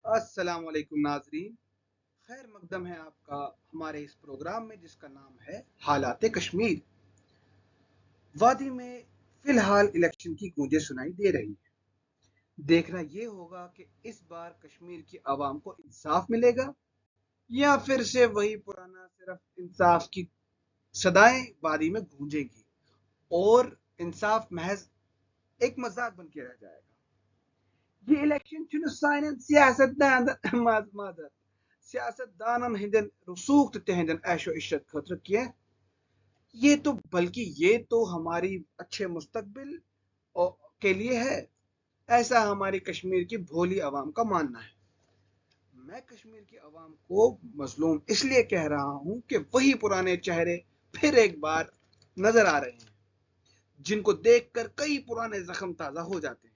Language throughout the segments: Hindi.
अस्सलाम वालेकुम नाजरीन। खैर मकदम है आपका हमारे इस प्रोग्राम में जिसका नाम है हालात कश्मीर। वादी में फिलहाल इलेक्शन की गूंजें सुनाई दे रही है। देखना ये होगा कि इस बार कश्मीर की आवाम को इंसाफ मिलेगा या फिर से वही पुराना सिर्फ इंसाफ की सदाएं वादी में गूंजेगी और इंसाफ महज एक मजाक बन के रह जाएगा। ये इलेक्शन सियासतदानन हंदन रसूख तहदन ऐशो इशत खतर किए ये तो हमारी अच्छे मुस्तकबिल के लिए है, ऐसा हमारी कश्मीर की भोली आवाम का मानना है। मैं कश्मीर की आवाम को मजलूम इसलिए कह रहा हूं कि वही पुराने चेहरे फिर एक बार नजर आ रहे हैं, जिनको देखकर कई पुराने जख्म ताजा हो जाते हैं।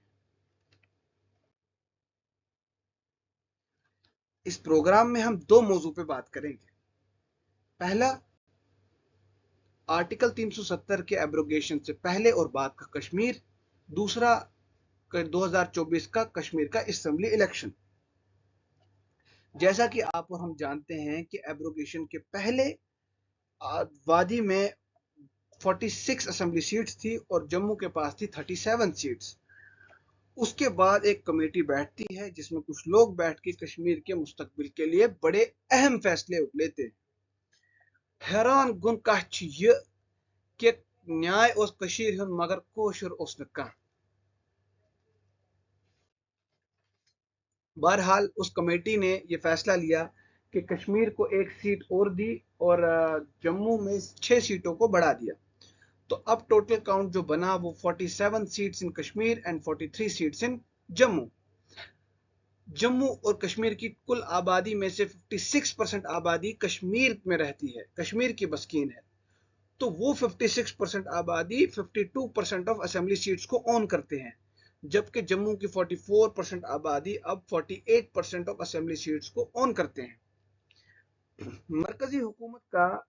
इस प्रोग्राम में हम दो मौजू पे बात करेंगे। पहला, आर्टिकल 370 के एब्रोगेशन से पहले और बाद का कश्मीर। दूसरा, 2024 का कश्मीर का असेंबली इलेक्शन। जैसा कि आप और हम जानते हैं कि एब्रोगेशन के पहले वादी में 46 असेंबली सीट्स थी और जम्मू के पास थी 37 सीट्स। उसके बाद एक कमेटी बैठती है जिसमें कुछ लोग बैठ के कश्मीर के मुस्तकबिल के लिए बड़े अहम फैसले लेते हैं। हैरान गुन कह यह कि न्याय उस कशीर हुन मगर कोशर उस न कह। बहरहाल उस कमेटी ने यह फैसला लिया कि कश्मीर को एक सीट और दी और जम्मू में 6 सीटों को बढ़ा दिया। तो अब टोटल काउंट जो बना वो 47 seats in Kashmir and 43 seats in Jammu. Jammu और कश्मीर की कुल आबादी में से 56% आबादी कश्मीर में रहती है, कश्मीर की बस्कीन है। तो वो 56% आबादी 52% ऑफ असेंबली सीट्स को ऑन करते हैं, जबकि जम्मू की 44% आबादी अब 48% ऑफ असेंबली सीट्स को ऑन करते हैं। मरकजी हुकूमत का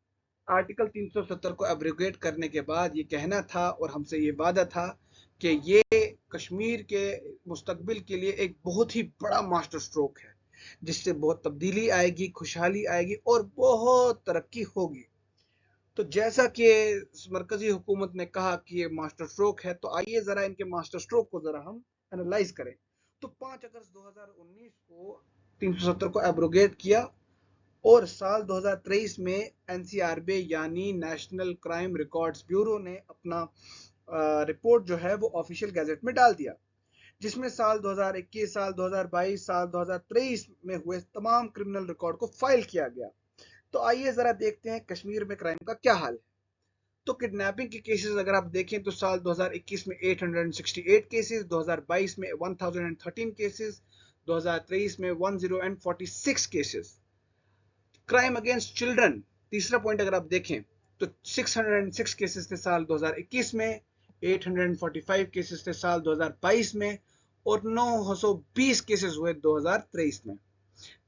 आर्टिकल 370 को एब्रोगेट करने के बाद ये कहना था और हमसे ये वादा था कि ये कश्मीर के मुस्तकबिल के लिए एक बहुत ही बड़ा मास्टर स्ट्रोक है, जिससे बहुत तब्दीली आएगी, खुशहाली आएगी और बहुत तरक्की होगी। तो जैसा कि मरकजी हुकूमत ने कहा कि ये मास्टर स्ट्रोक है, तो आइए जरा इनके मास्टर स्ट्रोक को जरा हम एनालाइज करें। तो 5 अगस्त 2019 को 370 को एब्रोगेट किया और साल 2023 में एनसीआरबी यानी नेशनल क्राइम रिकॉर्ड्स ब्यूरो ने अपना रिपोर्ट जो है वो ऑफिशियल गैजेट में डाल दिया, जिसमें साल 2021, साल 2022, साल 2023 में हुए तमाम क्रिमिनल रिकॉर्ड को फाइल किया गया। तो आइए जरा देखते हैं कश्मीर में क्राइम का क्या हाल है। तो किडनैपिंग के केसेस अगर आप देखें तो साल 2021 में 868 केसेस, 2022 में 1013 केसेस, 2023 में 1046 केसेस। क्राइम अगेंस्ट चिल्ड्रन, तीसरा पॉइंट अगर आप देखें तो 606 केसेस थे साल 2021 में, 845 केसेस थे साल 2022 में और 920 केसेस हुए 2023 में।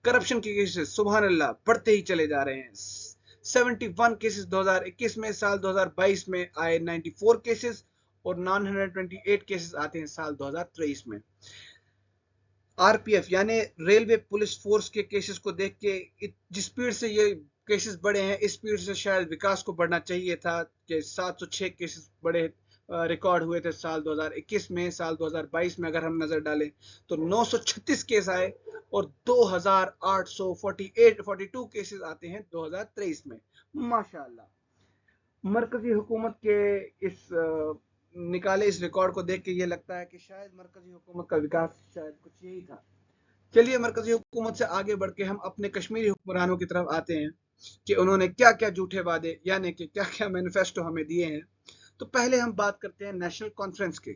करप्शन के केसेस सुभान अल्लाह बढ़ते ही चले जा रहे हैं। 71 केसेस 2021 में, साल 2022 में आए 94 केसेस और 928 केसेस आते हैं साल 2023 में। आरपीएफ यानी रेलवे पुलिस फोर्स के केसेस को देख के जिस स्पीड से ये केसेस बढ़े हैं, इस स्पीड से शायद विकास को बढ़ना चाहिए था कि 706 केसेस बड़े रिकॉर्ड हुए थे साल 2021 में। साल 2022 में अगर हम नजर डालें तो 936 केस आए और 2842 केसेस आते हैं 2023 में। माशाल्लाह, मरकजी हुकूमत के इस निकाले इस रिकॉर्ड को देख के ये लगता है कि शायद मरकजी हुकूमत का विकास शायद कुछ यही था। चलिए मरकजी हुकूमत से आगे बढ़ के हम अपने कश्मीरी हुक्मरानों की तरफ आते हैं कि उन्होंने क्या क्या झूठे वादे यानी कि क्या क्या मैनिफेस्टो हमें दिए हैं। तो पहले हम बात करते हैं नेशनल कॉन्फ्रेंस की।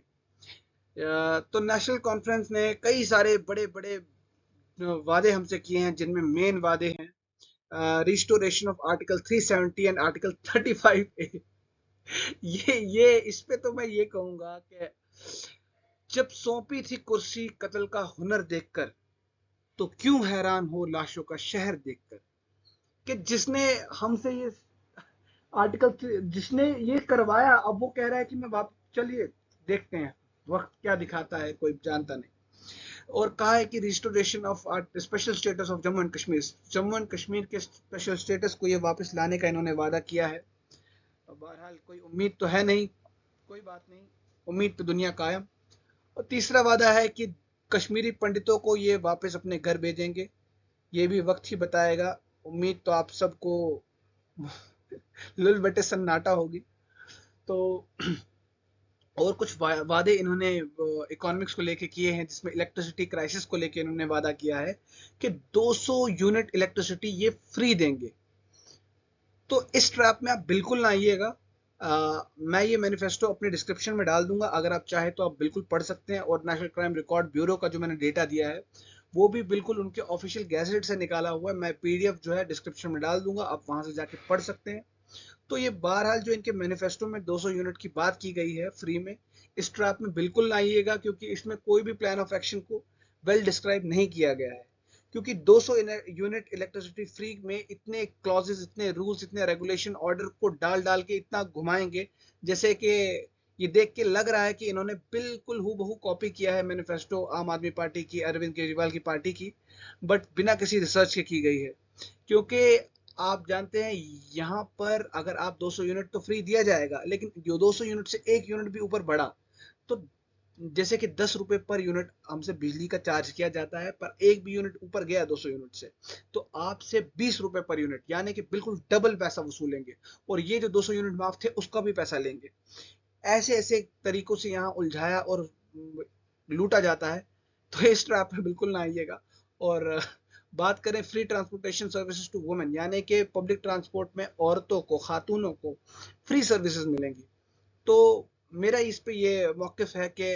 तो नेशनल कॉन्फ्रेंस ने कई सारे बड़े बड़े वादे हमसे किए हैं, जिनमें मेन वादे हैं restoration of article 370 and article 35A। ये इस पे तो मैं ये कहूंगा कि जब सौंपी थी कुर्सी कत्ल का हुनर देखकर, तो क्यों हैरान हो लाशों का शहर देखकर। कि जिसने हमसे ये आर्टिकल जिसने ये करवाया, अब वो कह रहा है कि मैं वापस, चलिए देखते हैं वक्त क्या दिखाता है, कोई जानता नहीं। और कहा है कि restoration of special status of Jammu and Kashmir के स्पेशल स्टेटस को ये वापस लाने का इन्होंने वादा किया है। बहरहाल कोई उम्मीद तो है नहीं, कोई बात नहीं, उम्मीद पे दुनिया कायम। और तीसरा वादा है कि कश्मीरी पंडितों को ये वापस अपने घर भेजेंगे, ये भी वक्त ही बताएगा। उम्मीद तो आप सबको लुल बटे सन्नाटा होगी। तो और कुछ वादे इन्होंने इकोनॉमिक्स को लेके किए हैं, जिसमें इलेक्ट्रिसिटी क्राइसिस को लेके इन्होंने वादा किया है कि 200 यूनिट इलेक्ट्रिसिटी ये फ्री देंगे। तो इस ट्रैप में आप बिल्कुल ना आइएगा। मैं ये मैनिफेस्टो अपने डिस्क्रिप्शन में डाल दूंगा, अगर आप चाहे तो आप बिल्कुल पढ़ सकते हैं। और नेशनल क्राइम रिकॉर्ड ब्यूरो का जो मैंने डेटा दिया है वो भी बिल्कुल उनके ऑफिशियल गैजेट से निकाला हुआ है। मैं पीडीएफ जो है डिस्क्रिप्शन में डाल दूंगा, आप वहां से जाके पढ़ सकते हैं। तो ये बहरहाल जो इनके मैनिफेस्टो में 200 यूनिट की बात की गई है फ्री में, इस ट्रैप में बिल्कुल ना आइएगा, क्योंकि इसमें कोई भी प्लान ऑफ एक्शन को वेल डिस्क्राइब नहीं किया गया है। क्योंकि 200 यूनिट इलेक्ट्रिसिटी फ्री में इतने क्लॉजेस, इतने रूल्स, इतने रेगुलेशन ऑर्डर को डाल डाल के इतना घुमाएंगे, जैसे कि ये देख के लग रहा है कि इन्होंने बिल्कुल हूबहू कॉपी किया है मैनिफेस्टो आम आदमी पार्टी की, अरविंद केजरीवाल की पार्टी की, बट बिना किसी रिसर्च के की गई है। क्योंकि आप जानते हैं यहाँ पर अगर आप 200 यूनिट तो फ्री दिया जाएगा, लेकिन जो 200 यूनिट से एक यूनिट भी ऊपर बढ़ा तो जैसे कि 10 रुपए पर यूनिट हमसे बिजली का चार्ज किया जाता है, पर एक भी यूनिट ऊपर गया 200 यूनिट से तो आपसे 20 रुपए पर यूनिट, यानी कि बिल्कुल डबल पैसा वसूलेंगे। और ये जो 200 यूनिट माफ थे उसका भी पैसा लेंगे। ऐसे ऐसे तरीकों से यहाँ उलझाया और लूटा जाता है। तो इस ट्रैप में बिल्कुल ना आइएगा। और बात करें free transportation services to women, यानी कि पब्लिक ट्रांसपोर्ट में औरतों को, खातूनों को फ्री सर्विसेज मिलेंगी। तो मेरा इस पे ये मौक़िफ़ है कि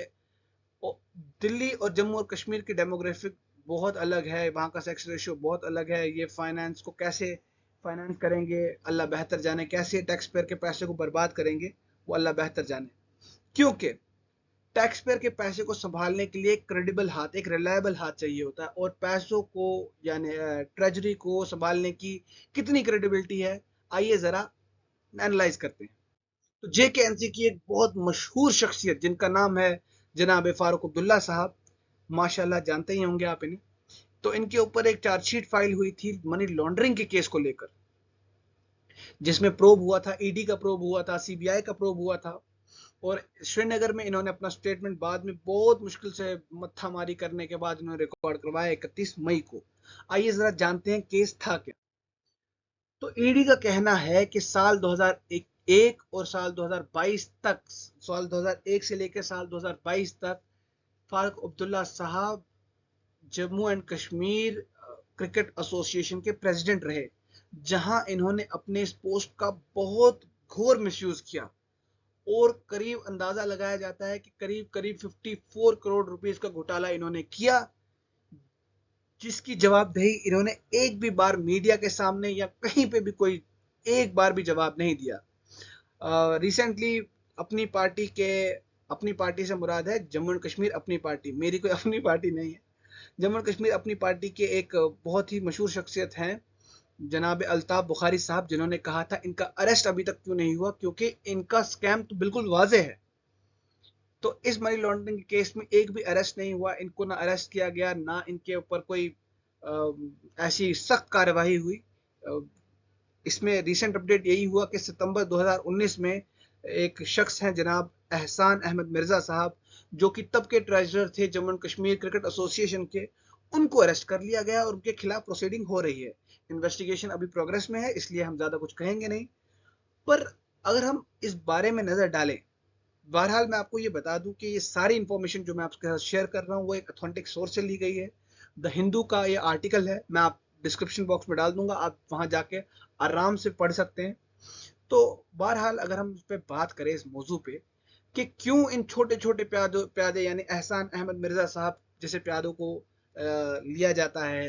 दिल्ली और जम्मू और कश्मीर की डेमोग्राफिक बहुत अलग है, वहाँ का सेक्स रेशियो बहुत अलग है। ये फाइनेंस को कैसे फाइनेंस करेंगे अल्लाह बेहतर जाने, कैसे टैक्स पेयर के पैसे को बर्बाद करेंगे वो अल्लाह बेहतर जाने। क्योंकि टैक्स पेयर के पैसे को संभालने के लिए एक क्रेडिबल हाथ, एक रिलायबल हाथ चाहिए होता है। और पैसों को यानी ट्रेजरी को संभालने की कितनी क्रेडिबिलिटी है, आइए ज़रा एनालाइज करते हैं। तो जेकेएनसी की एक बहुत मशहूर शख्सियत जिनका नाम है जनाब फारूक अब्दुल्ला साहब, माशाल्लाह जानते ही होंगे आप इन्हें। तो इनके ऊपर एक चार्जशीट फाइल हुई थी मनी लॉन्ड्रिंग के केस को लेकर, जिसमें प्रोब हुआ था, ईडी का प्रोब हुआ था, सीबीआई का प्रोब हुआ था। और श्रीनगर में इन्होंने अपना स्टेटमेंट बाद में बहुत मुश्किल से मत्थामारी करने के बाद इन्होंने रिकॉर्ड करवाया 31 मई को। आइए जरा जानते हैं केस था क्या। तो ईडी का कहना है कि साल 2001 और साल 2022 तक, साल 2001 से लेकर साल 2022 तक फारूक अब्दुल्ला साहब Jammu and Kashmir cricket association के प्रेसिडेंट रहे, जहां इन्होंने अपने इस पोस्ट का बहुत घोर मिसयूज किया। और करीब अंदाजा लगाया जाता है कि करीब करीब 54 करोड़ रुपीस का घोटाला इन्होंने किया, जिसकी जवाबदेही इन्होंने एक भी बार मीडिया के सामने या कहीं पे भी कोई एक बार भी जवाब नहीं दिया। रिसेंटली अपनी पार्टी के, अपनी पार्टी से मुराद है जम्मू एंड कश्मीर अपनी पार्टी, मेरी कोई अपनी पार्टी नहीं है, जम्मू एंड कश्मीर अपनी पार्टी के एक बहुत ही मशहूर शख्सियत हैं जनाब अल्ताफ बुखारी साहब, जिन्होंने कहा था इनका अरेस्ट अभी तक क्यों नहीं हुआ, क्योंकि इनका स्कैम तो बिल्कुल वाजे है। तो इस मनी लॉन्ड्रिंग के केस में एक भी अरेस्ट नहीं हुआ, इनको ना अरेस्ट किया गया, ना इनके ऊपर कोई ऐसी सख्त कार्यवाही हुई। इसमें रिसेंट अपडेट यही हुआ कि सितंबर 2019 में एक शख्स हैं जनाब एहसान अहमद मिर्जा साहब, जो कि तब के ट्रेजरर थे Jammu and Kashmir cricket association के, उनको अरेस्ट कर लिया गया और उनके खिलाफ प्रोसीडिंग हो रही है। इन्वेस्टिगेशन अभी प्रोग्रेस में है, इसलिए हम ज्यादा कुछ कहेंगे नहीं। पर अगर हम इस बारे में नजर डालें, बहरहाल मैं आपको ये बता दूं कि ये सारी इंफॉर्मेशन जो मैं आपके साथ शेयर कर रहा हूँ वो एक ऑथेंटिक सोर्स से ली गई है। द हिंदू का ये आर्टिकल है, मैं आप डिस्क्रिप्शन बॉक्स में डाल दूंगा, आप वहां जाके आराम से पढ़ सकते हैं। तो बहरहाल अगर हम इस पे बात करें इस मौजू पे कि क्यों इन छोटे छोटे प्यादे यानी एहसान अहमद मिर्जा साहब जैसे प्यादों को लिया जाता है,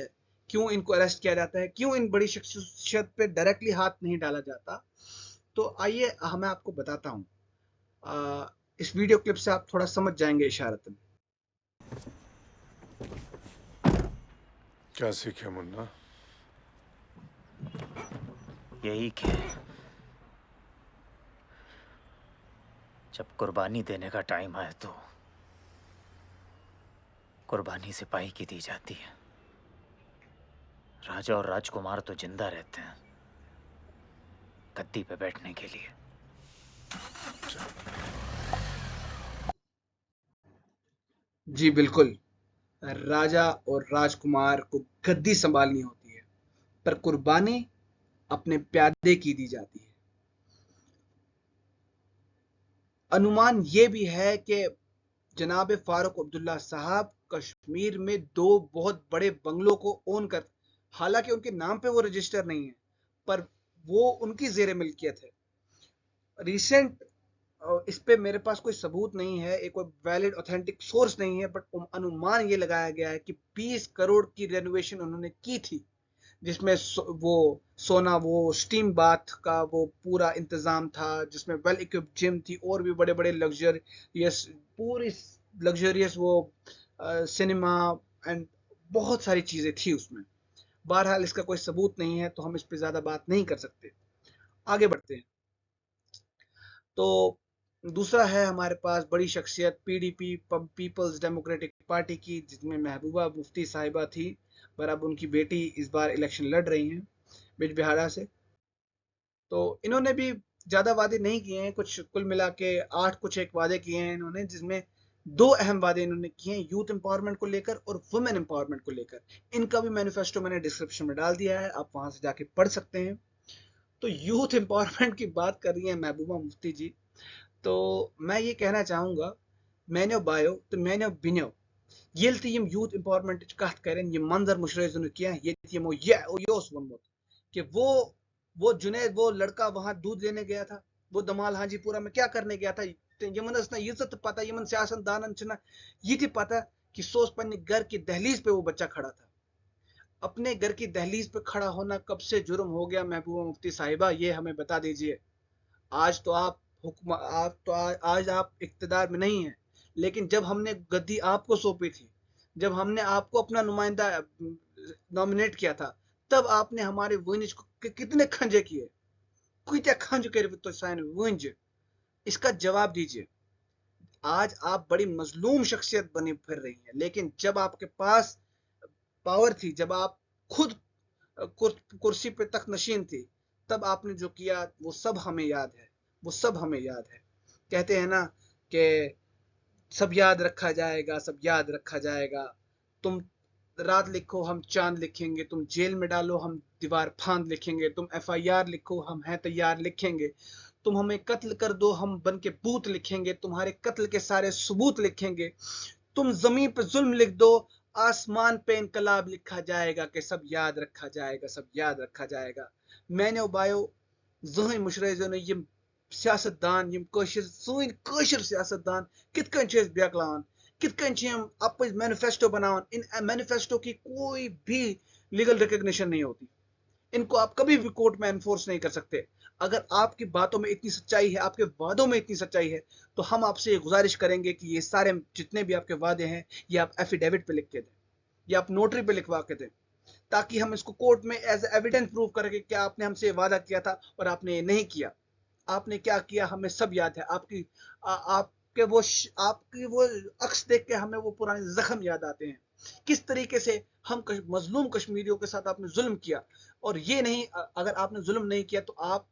क्यों इनको अरेस्ट किया जाता है, क्यों इन बड़ी शख्सियत पे डायरेक्टली हाथ नहीं डाला जाता, तो आइए मैं आपको बताता हूँ। इस वीडियो क्लिप से आप थोड़ा समझ जाएंगे इशारतन। क्या सीखे मुन्ना? यही कि जब कुर्बानी देने का टाइम आए तो कुर्बानी सिपाही की दी जाती है। राजा और राजकुमार तो जिंदा रहते हैं गद्दी पे बैठने के लिए। जी बिल्कुल, राजा और राजकुमार को गद्दी संभालनी होती है, पर कुर्बानी अपने प्यादे की दी जाती है। अनुमान ये भी है कि जनाब फारूक अब्दुल्ला साहब कश्मीर में 2 बहुत बड़े बंगलों को ओन कर, हालांकि उनके नाम पे वो रजिस्टर नहीं है, पर वो उनकी जेर मिल्कियत है। रिसेंट इस पे मेरे पास कोई सबूत नहीं है, एक कोई वैलिड ऑथेंटिक सोर्स नहीं है, बट अनुमान ये लगाया गया है कि 20 करोड़ की रेनोवेशन उन्होंने की थी, जिसमें वो सोना, वो स्टीम बाथ का वो पूरा इंतजाम था, जिसमें वेल इक्विप्ड जिम थी और भी बड़े बड़े लग्जरियस, पूरी लग्जरियस वो सिनेमा एंड बहुत सारी चीजें थी उसमें। बहरहाल इसका कोई सबूत नहीं है, तो हम इस पे ज्यादा बात नहीं कर सकते। आगे बढ़ते हैं। तो दूसरा है हमारे पास बड़ी शख्सियत पीडीपी, पीपल्स डेमोक्रेटिक पार्टी की, जिसमें महबूबा मुफ्ती साहिबा थी, पर अब उनकी बेटी इस बार इलेक्शन लड़ रही हैं बिजबिहारा से। तो इन्होंने भी ज्यादा वादे नहीं किए हैं, कुछ कुल मिला के 8 कुछ एक वादे किए हैं इन्होंने, जिसमें 2 अहम वादे इन्होंने किए हैं, यूथ एम्पावरमेंट को लेकर और वुमेन एम्पावरमेंट को लेकर। इनका भी मैनिफेस्टो मैंने डिस्क्रिप्शन में डाल दिया है, आप वहां से जाके पढ़ सकते हैं। तो यूथ एम्पावरमेंट की बात कर रही है महबूबा मुफ्ती जी, तो मैं ये कहना चाहूंगा, मैंने बायो तो मैंने बिनो ये यम यूथ एम्पावरमेंट कत करें, ये मंजर मुशर क्या ये यमो योस वोनमुत कि वो जुनैद, वो लड़का वहां दूध लेने गया था, वो दमाल हाजीपुरा में क्या करने गया था, यमन ना इज्जत पता, यमन सियासतदानन ये पता कि सोच पन्ने घर की दहलीज पे वो बच्चा खड़ा था। अपने घर की दहलीज पे खड़ा होना कब से जुर्म हो गया महबूबा मुफ्ती साहिबा, ये हमें बता दीजिए। आज तो आप हुक्म, आप तो आज आप इक्तदार में नहीं है, लेकिन जब हमने गद्दी आपको सौंपी थी, जब हमने आपको अपना नुमाइंदा नॉमिनेट किया था, तब आपने हमारे वनिज को कितने खंजे किए, कितने खंज कर तो साइन वंज, इसका जवाब दीजिए। आज आप बड़ी मजलूम शख्सियत बनी फिर रही हैं, लेकिन जब आपके पास पावर थी, जब आप खुद कुर्सी पे तक नशीन थी, तब आपने जो किया वो सब हमें याद है, वो सब हमें याद है। कहते हैं ना कि सब याद रखा जाएगा, सब याद रखा जाएगा। तुम रात लिखो हम चांद लिखेंगे, तुम जेल में डालो हम दीवार फांद लिखेंगे, तुम एफआईआर लिखो हम हैं तैयार लिखेंगे, तुम हमें कत्ल कर दो हम बन के बूत लिखेंगे, तुम्हारे कत्ल के सारे सबूत लिखेंगे, तुम जमीन पे जुल्म लिख दो, आसमान पे इनकलाब लिखा जाएगा, कि सब याद रखा जाएगा, सब याद रखा जाएगा। मैंने उबायो जहन मुशर ने यम सियासतदान, यम सन कशर सियासतदान कित कन बेकलान, कित कन अप मैनिफेस्टो बनावन, इन मैनिफेस्टो की कोई भी लीगल रिकग्निशन नहीं होती, इनको आप कभी भी कोर्ट में एनफोर्स नहीं कर सकते। अगर आपकी बातों में इतनी सच्चाई है, आपके वादों में इतनी सच्चाई है, तो हम आपसे गुजारिश करेंगे कि ये सारे जितने भी आपके वादे हैं, ये आप एफिडेविट पे लिख के दें, या आप नोटरी पे लिखवा के दें, ताकि हम इसको कोर्ट में एज एविडेंस प्रूव करें कि क्या आपने हमसे वादा किया था और आपने ये नहीं किया। आपने क्या किया हमें सब याद है। आपकी वो अक्स देख के हमें वो पुराने जख्म याद आते हैं, किस तरीके से हम मजलूम कश्मीरियों के साथ आपने जुल्म किया। और ये नहीं, अगर आपने जुल्म नहीं किया तो आप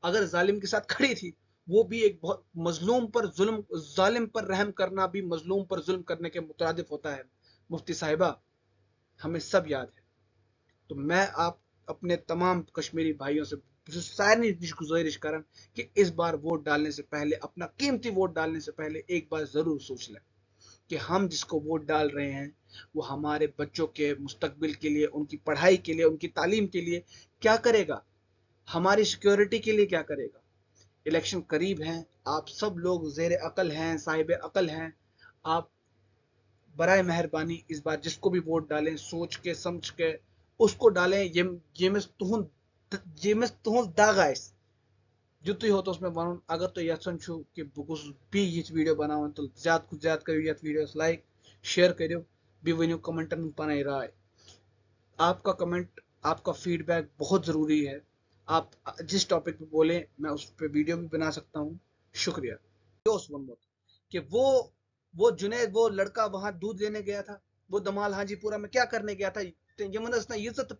अगर जालिम के साथ खड़ी थी, वो भी एक बहुत मजलूम पर जुल्म, जालिम पर रहम करना भी मजलूम पर जुल्म करने के मुतरादिफ होता है। मुफ्ती साहिबा, हमें सब याद है। तो मैं आप अपने तमाम कश्मीरी भाइयों से सारी गुजारिश करन कि इस बार वोट डालने से पहले, अपना कीमती वोट डालने से पहले एक बार जरूर सोच लें कि हम जिसको वोट डाल रहे हैं वो हमारे बच्चों के मुस्तकबिल के लिए, उनकी पढ़ाई के लिए, उनकी तालीम के लिए क्या करेगा, हमारी सिक्योरिटी के लिए क्या करेगा। इलेक्शन करीब हैं, आप सब लोग जेर अकल हैं, साहिब अकल हैं, आप बराए मेहरबानी इस बार जिसको भी वोट डालें सोच के समझ के उसको डालें। ये तुहस दाग आइस जुतुई हो तो उसमें वन, अगर तो यन छु कि बह बी ये वीडियो बनावन तो ज्यादा खुद ज्यादा करो ये वीडियो लाइक शेयर करो, बी वनो कमेंटन में पन राय। आपका कमेंट, आपका फीडबैक बहुत ज़रूरी है। आप जिस टॉपिक पे बोलें मैं उस पर वीडियो भी बना सकता हूँ। शुक्रिया। कि वो जुनैद, वो लड़का वहां दूध लेने गया था, वो दमाल हाजीपुरा में क्या करने गया था? यमन इज्जत